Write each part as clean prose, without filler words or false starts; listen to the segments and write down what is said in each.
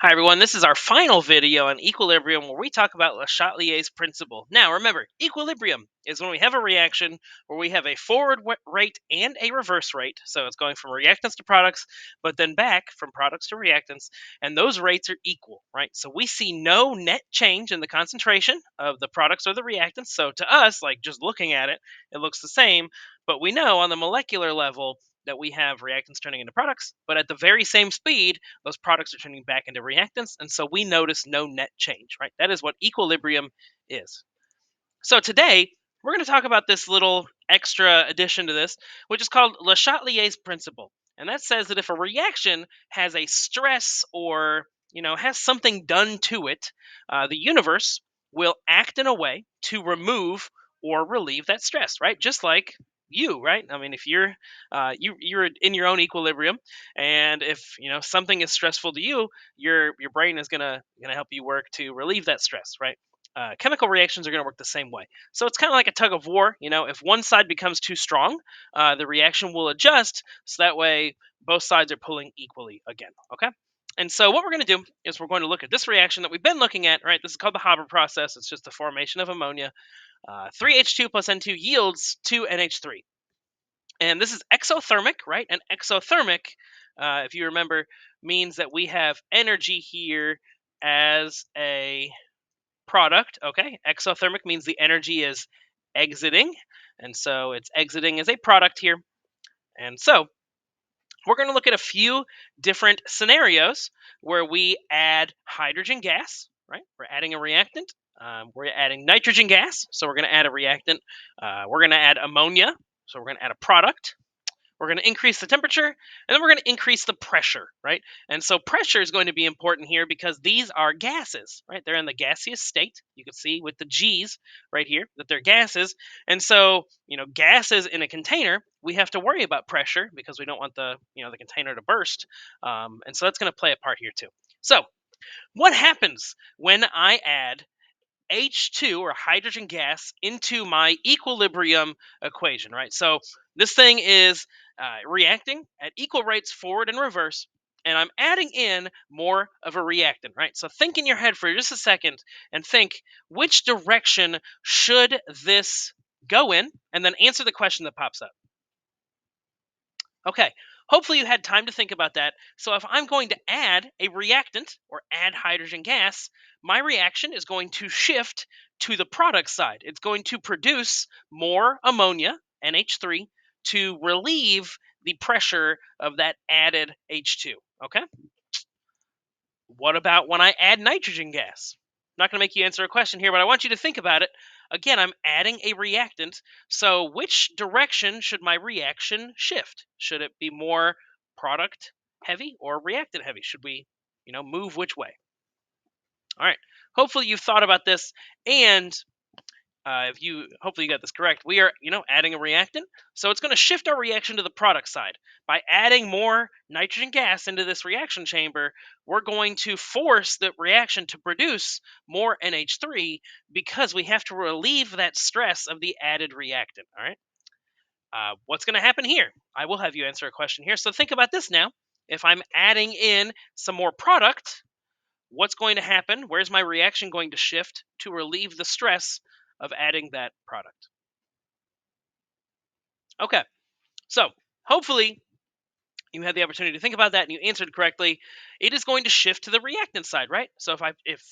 Hi everyone, this is our final video on equilibrium where we talk about Le Chatelier's principle. Now remember, equilibrium is when we have a reaction where we have a rate and a reverse rate. So it's going from reactants to products, but then back from products to reactants, and those rates are equal, right? So we see no net change in the concentration of the products or the reactants. So to us, like just looking at it, it looks the same, but we know on the molecular level that we have reactants turning into products, but at the very same speed those products are turning back into reactants, and so we notice no net change, right? That is what equilibrium is. So today, we're going to talk about this little extra addition to this, which is called Le Chatelier's principle. And that says that if a reaction has a stress or, has something done to it, the universe will act in a way to remove or relieve that stress, right? Just like you, right? I mean, if you're in your own equilibrium, and if something is stressful to you, your brain is gonna help you work to relieve that stress, right? Chemical reactions are going to work the same way. So it's kind of like a tug of war. If one side becomes too strong, the reaction will adjust so that way both sides are pulling equally again. Okay. And so what we're going to do is we're going to look at this reaction that we've been looking at, right? This is called the Haber process. It's just the formation of ammonia. 3H2 plus N2 yields 2NH3. And this is exothermic, right? And exothermic, if you remember, means that we have energy here as a product. Okay, exothermic means the energy is exiting, and so it's exiting as a product here. And so we're going to look at a few different scenarios where we add hydrogen gas, right? We're adding a reactant. We're adding nitrogen gas, so we're going to add a reactant. We're going to add ammonia, so we're going to add a product. We're going to increase the temperature, and then we're going to increase the pressure, right? And so pressure is going to be important here because these are gases, right? They're in the gaseous state. You can see with the G's right here that they're gases. And so, gases in a container, we have to worry about pressure because we don't want the container to burst. And so that's going to play a part here too. So what happens when I add H2 or hydrogen gas into my equilibrium equation, right? So this thing is reacting at equal rates forward and reverse, and I'm adding in more of a reactant, right? So think in your head for just a second and think, which direction should this go in, and then answer the question that pops up. Okay, hopefully you had time to think about that. So if I'm going to add a reactant or add hydrogen gas, my reaction is going to shift to the product side. It's going to produce more ammonia, NH3, to relieve the pressure of that added H2. Okay? What about when I add nitrogen gas? I'm not going to make you answer a question here, but I want you to think about it. Again, I'm adding a reactant. So, which direction should my reaction shift? Should it be more product heavy or reactant heavy? Should we, move which way? All right. Hopefully, you've thought about this, and if you hopefully you got this correct, we are adding a reactant, so it's going to shift our reaction to the product side. By adding more nitrogen gas into this reaction chamber, we're going to force the reaction to produce more NH3 because we have to relieve that stress of the added reactant. All right. What's going to happen here? I will have you answer a question here. So think about this now. If I'm adding in some more product, what's going to happen? Where's my reaction going to shift to relieve the stress of adding that product? Okay, so hopefully you had the opportunity to think about that and you answered correctly. It is going to shift to the reactant side, right? So if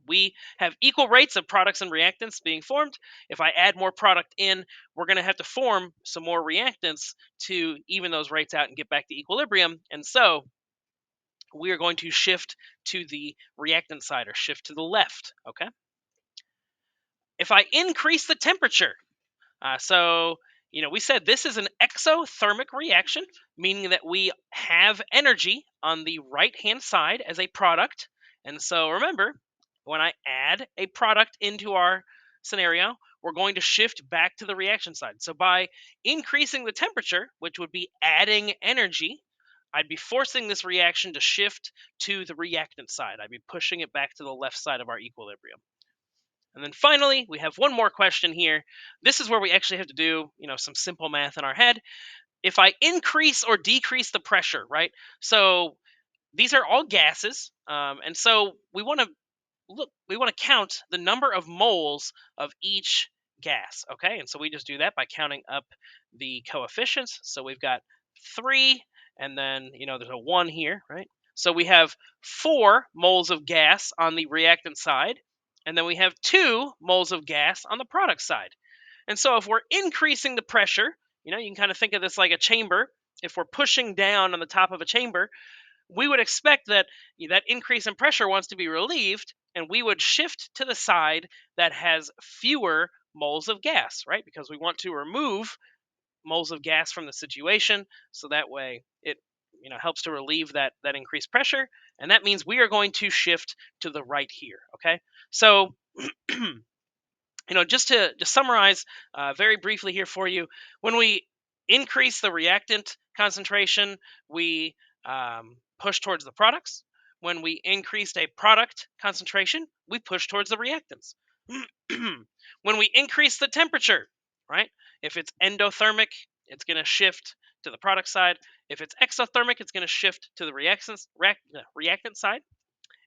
we have equal rates of products and reactants being formed, if I add more product in, we're going to have to form some more reactants to even those rates out and get back to equilibrium. And so we are going to shift to the reactant side or shift to the left. Okay. If I increase the temperature, we said this is an exothermic reaction, meaning that we have energy on the right hand side as a product. And so remember, when I add a product into our scenario, we're going to shift back to the reaction side. So by increasing the temperature, which would be adding energy, I'd be forcing this reaction to shift to the reactant side. I'd be pushing it back to the left side of our equilibrium. And then finally, we have one more question here. This is where we actually have to do, some simple math in our head. If I increase or decrease the pressure, right? So these are all gases, and so we want to count the number of moles of each gas. Okay, and so we just do that by counting up the coefficients. So we've got 3, and then there's a 1 here, right? So we have 4 moles of gas on the reactant side, and then we have 2 moles of gas on the product side. And so if we're increasing the pressure, you can kind of think of this like a chamber. If we're pushing down on the top of a chamber, we would expect that that increase in pressure wants to be relieved, and we would shift to the side that has fewer moles of gas, right? Because we want to remove moles of gas from the situation, so that way it helps to relieve that increased pressure, and that means we are going to shift to the right here. Okay, so just to summarize very briefly here for you, when we increase the reactant concentration, we push towards the products. When we increased a product concentration, we push towards the reactants. When we increase the temperature, right? If it's endothermic, it's going to shift to the product side. If it's exothermic, it's going to shift to the reactant side.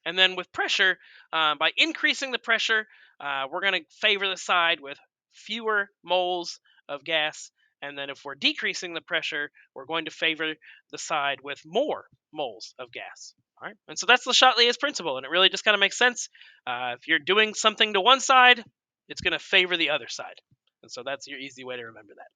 And then with pressure, by increasing the pressure, we're going to favor the side with fewer moles of gas. And then if we're decreasing the pressure, we're going to favor the side with more moles of gas. All right. And so that's the Chatelier's principle. And it really just kind of makes sense. If you're doing something to one side, it's going to favor the other side. And so that's your easy way to remember that.